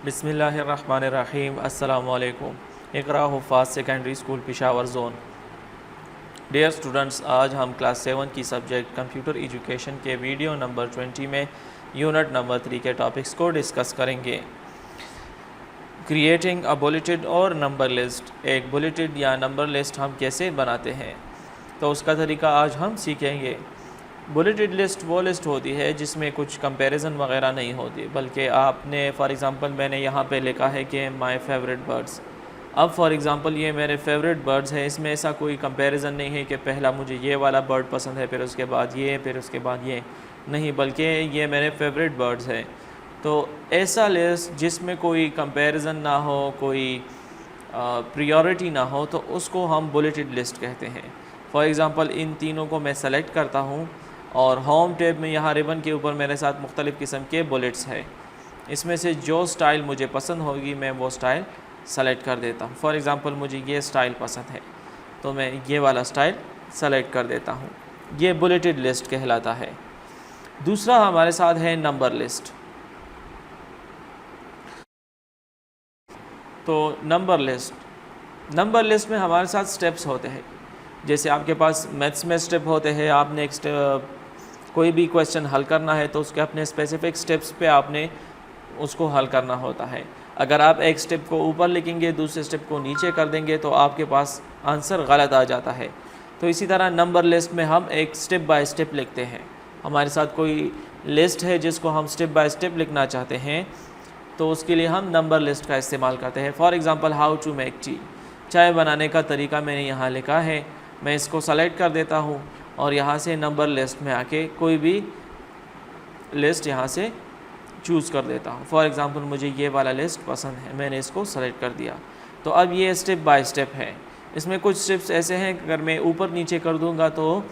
बिस्मिल्लाहिर्रहमानिर्रहीम। अस्सलामुअलैकुम। Iqra Huffaz secondary school Peshawar zone. Dear students, आज हम क्लास 7 की सब्जेक्ट कंप्यूटर एजुकेशन के वीडियो नंबर 20 में यूनिट नंबर 3 के टॉपिक्स को डिस्कस करेंगे। क्रिएटिंग अ बुलेटेड और नंबर लिस्ट। एक बुलेटेड या नंबर लिस्ट हम कैसे बनाते हैं, तो उसका तरीका आज हम सीखेंगे। बुलेटेड लिस्ट वो लिस्ट होती है जिसमें कुछ कंपैरिजन वगैरह नहीं होती, बल्कि आपने फॉर एग्ज़ाम्पल मैंने यहाँ पे लिखा है कि माय फेवरेट बर्ड्स। अब फॉर एग्ज़ाम्पल ये मेरे फेवरेट बर्ड्स है, इसमें ऐसा कोई कंपैरिजन नहीं है कि पहला मुझे ये वाला बर्ड पसंद है, फिर उसके बाद ये, फिर उसके बाद ये, नहीं, बल्कि ये मेरे फेवरेट बर्ड्स हैं। तो ऐसा लिस्ट जिसमें कोई कंपैरिजन ना हो, कोई प्रायोरिटी ना हो, तो उसको हम बुलेटेड लिस्ट कहते हैं। फॉर एग्ज़ाम्पल इन तीनों को मैं सेलेक्ट करता हूँ और होम टैब में यहाँ रिबन के ऊपर मेरे साथ मुख्तलिफ़ किस्म के बुलेट्स है। इसमें से जो स्टाइल मुझे पसंद होगी मैं वो स्टाइल सेलेक्ट कर देता हूँ। फॉर एग्ज़ाम्पल मुझे ये स्टाइल पसंद है तो मैं ये वाला स्टाइल सेलेक्ट कर देता हूँ। ये बुलेटेड लिस्ट कहलाता है। दूसरा हमारे साथ है नंबर लिस्ट। तो नंबर लिस्ट में हमारे साथ स्टेप्स होते हैं। जैसे आपके पास मैथ्स में स्टेप होते हैं, आपने कोई भी क्वेश्चन हल करना है तो उसके अपने स्पेसिफिक स्टेप्स पे आपने उसको हल करना होता है। अगर आप एक स्टेप को ऊपर लिखेंगे, दूसरे स्टेप को नीचे कर देंगे तो आपके पास आंसर गलत आ जाता है। तो इसी तरह नंबर लिस्ट में हम एक स्टेप बाय स्टेप लिखते हैं। हमारे साथ कोई लिस्ट है जिसको हम स्टेप बाय स्टेप लिखना चाहते हैं तो उसके लिए हम नंबर लिस्ट का इस्तेमाल करते हैं। For example how to make tea, चाय बनाने का तरीका मैंने यहाँ लिखा है, मैं इसको सेलेक्ट कर देता हूँ और यहाँ से नंबर लिस्ट में आके कोई भी लिस्ट यहाँ से चूज़ कर देता हूँ। फॉर एग्ज़ाम्पल मुझे ये वाला लिस्ट पसंद है, मैंने इसको सेलेक्ट कर दिया। तो अब ये स्टेप बाय स्टेप है। इसमें कुछ स्टेप्स ऐसे हैं कि अगर मैं ऊपर नीचे कर दूँगा तो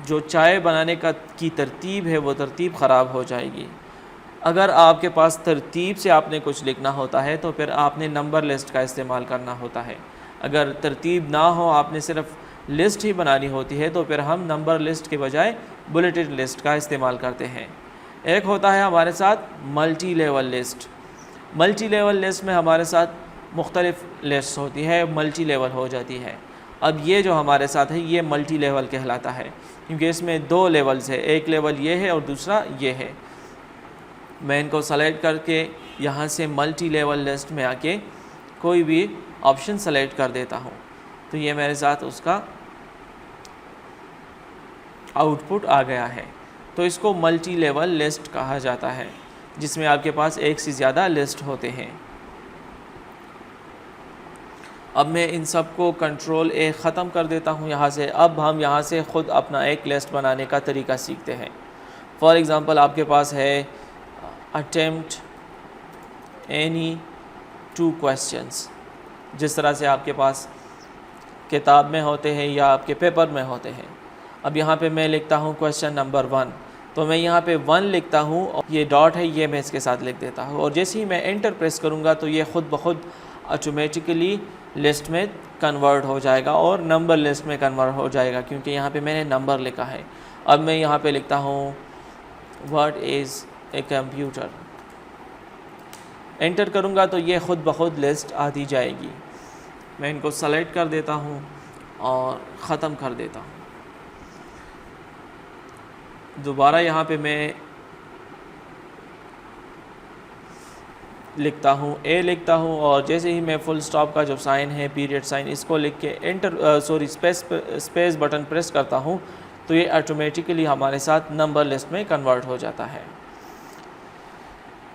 जो चाय बनाने की तरतीब है वो तरतीब ख़राब हो जाएगी। अगर आपके पास तरतीब से आपने कुछ लिखना होता है तो फिर आपने नंबर लिस्ट का इस्तेमाल करना होता है। अगर तरतीब ना हो, आपने सिर्फ लिस्ट ही बनानी होती है, तो फिर हम नंबर लिस्ट के बजाय बुलेटेड लिस्ट का इस्तेमाल करते हैं। एक होता है हमारे साथ multi level list. Multi level list में हमारे साथ मुख्तलिफ़ लिस्ट होती है, मल्टी लेवल हो जाती है। अब ये जो हमारे साथ है ये मल्टी लेवल कहलाता है, क्योंकि इसमें दो लेवल्स है, एक लेवल ये है और दूसरा ये है। मैं इनको सेलेक्ट करके यहाँ से मल्टी लेवल लिस्ट में आके कोई भी ऑप्शन सेलेक्ट कर देता हूँ तो ये मेरे साथ उसका आउटपुट आ गया है। तो इसको मल्टी लेवल लिस्ट कहा जाता है, जिसमें आपके पास एक से ज़्यादा लिस्ट होते हैं। अब मैं इन सब को कंट्रोल ए ख़त्म कर देता हूँ यहाँ से। अब हम यहाँ से ख़ुद अपना एक लिस्ट बनाने का तरीका सीखते हैं। फॉर एग्ज़ाम्पल आपके पास है अटेम्प्ट एनी 2 क्वेश्चंस, जिस तरह से आपके पास किताब में होते हैं या आपके पेपर में होते हैं। अब यहाँ पे मैं लिखता हूँ क्वेश्चन नंबर 1, तो मैं यहाँ पे 1 लिखता हूँ और ये डॉट है ये मैं इसके साथ लिख देता हूँ और जैसे ही मैं एंटर प्रेस करूँगा तो ये ख़ुद ब खुद ऑटोमेटिकली लिस्ट में कन्वर्ट हो जाएगा और नंबर लिस्ट में कन्वर्ट हो जाएगा, क्योंकि यहाँ पे मैंने नंबर लिखा है। अब मैं यहाँ पे लिखता हूँ what is a computer, enter करूँगा तो ये ख़ुद ब खुद लिस्ट आती जाएगी। मैं इनको सेलेक्ट कर देता हूँ और ख़त्म कर देता हूँ। दोबारा यहाँ पे मैं लिखता हूँ ए लिखता हूँ और जैसे ही मैं फुल स्टॉप का जो साइन है, पीरियड साइन, इसको लिख के स्पेस बटन प्रेस करता हूँ तो ये ऑटोमेटिकली हमारे साथ नंबर लिस्ट में कन्वर्ट हो जाता है।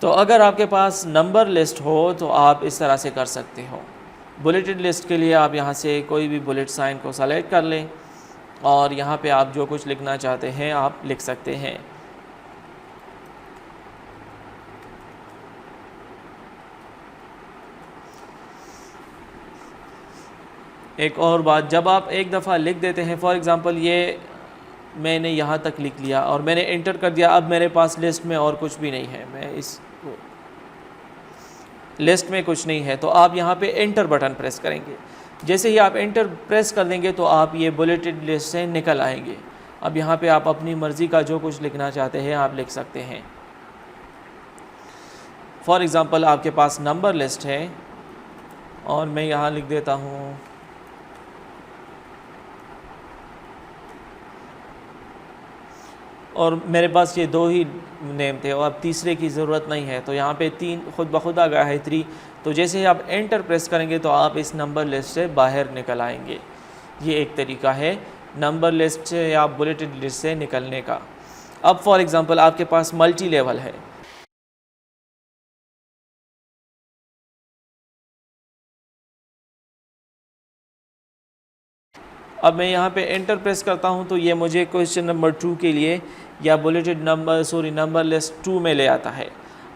तो अगर आपके पास नंबर लिस्ट हो तो आप इस तरह से कर सकते हो। बुलेटेड लिस्ट के लिए आप यहाँ से कोई भी बुलेट साइन को सेलेक्ट कर लें और यहाँ पे आप जो कुछ लिखना चाहते हैं आप लिख सकते हैं। एक और बात, जब आप एक दफ़ा लिख देते हैं, फॉर एग्ज़ाम्पल ये मैंने यहाँ तक लिख लिया और मैंने एंटर कर दिया, अब मेरे पास लिस्ट में और कुछ भी नहीं है, मैं इस लिस्ट में कुछ नहीं है, तो आप यहाँ पे एंटर बटन प्रेस करेंगे। जैसे ही आप एंटर प्रेस कर देंगे तो आप ये बुलेटेड लिस्ट से निकल आएंगे। अब यहाँ पे आप अपनी मर्ज़ी का जो कुछ लिखना चाहते हैं आप लिख सकते हैं। फॉर एग्ज़ाम्पल आपके पास नंबर लिस्ट है और मैं यहाँ लिख देता हूँ और मेरे पास ये 2 ही नेम थे और अब तीसरे की ज़रूरत नहीं है, तो यहाँ पे 3 खुद ब खुद आ गया है 3। तो जैसे ही आप एंटर प्रेस करेंगे तो आप इस नंबर लिस्ट से बाहर निकल आएंगे। ये एक तरीका है नंबर लिस्ट से या बुलेटेड लिस्ट से निकलने का। अब फॉर एग्ज़ाम्पल आपके पास मल्टी लेवल है, अब मैं यहाँ पे एंटर प्रेस करता हूँ तो ये मुझे क्वेश्चन नंबर 2 के लिए या बुलेटेड नंबर लिस्ट 2 में ले आता है।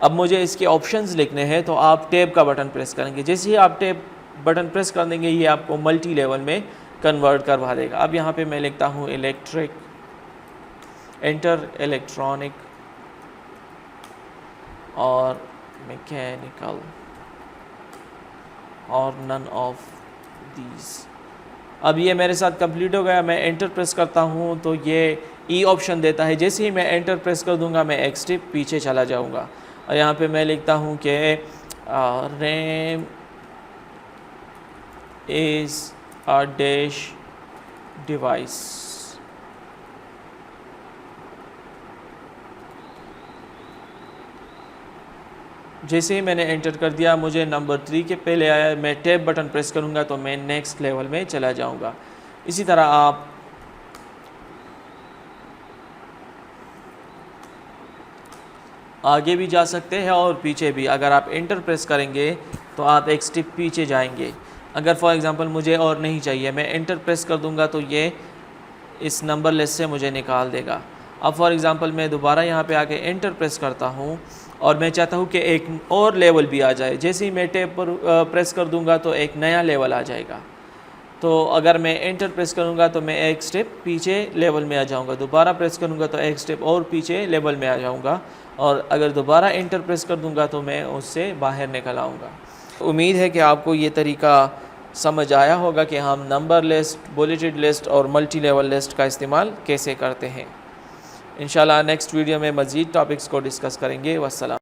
अब मुझे इसके ऑप्शंस लिखने हैं, तो आप टैब का बटन प्रेस करेंगे। जैसे ही आप टैब बटन प्रेस कर देंगे ये आपको मल्टी लेवल में कन्वर्ट करवा देगा। अब यहाँ पे मैं लिखता हूँ इलेक्ट्रिक, एंटर इलेक्ट्रॉनिक और मैकेनिकल और नन ऑफ दीज। अब ये मेरे साथ कंप्लीट हो गया। मैं एंटर प्रेस करता हूँ तो ये ई ऑप्शन देता है। जैसे ही मैं एंटर प्रेस कर दूंगा मैं एक स्टेप पीछे चला जाऊँगा और यहाँ पे मैं लिखता हूँ कि RAM is a dash device. जैसे ही मैंने एंटर कर दिया मुझे नंबर 3 के पहले आया। मैं टैब बटन प्रेस करूँगा तो मैं नेक्स्ट लेवल में चला जाऊँगा। इसी तरह आप आगे भी जा सकते हैं और पीछे भी। अगर आप एंटर प्रेस करेंगे तो आप एक स्टेप पीछे जाएंगे। अगर फॉर एग्ज़ाम्पल मुझे और नहीं चाहिए, मैं एंटर प्रेस कर दूँगा तो ये इस नंबर लिस्ट से मुझे निकाल देगा। अब फॉर एग्ज़ाम्पल मैं दोबारा यहाँ पे आके एंटर प्रेस करता हूँ और मैं चाहता हूँ कि एक और लेवल भी आ जाए। जैसे ही मैं टैब पर प्रेस कर दूँगा तो एक नया लेवल आ जाएगा। तो अगर मैं एंटर प्रेस करूँगा तो मैं एक स्टेप पीछे लेवल में आ जाऊँगा, दोबारा प्रेस करूँगा तो एक स्टेप और पीछे लेवल में आ जाऊँगा, और अगर दोबारा एंटर प्रेस कर दूँगा तो मैं उससे बाहर निकल आऊँगा। उम्मीद है कि आपको ये तरीका समझ आया होगा कि हम नंबर लिस्ट, बुलेटेड लिस्ट और मल्टी लेवल लिस्ट का इस्तेमाल कैसे करते हैं। इंशाल्लाह नेक्स्ट वीडियो में मज़ीद टॉपिक्स को डिस्कस करेंगे। वस्सलाम।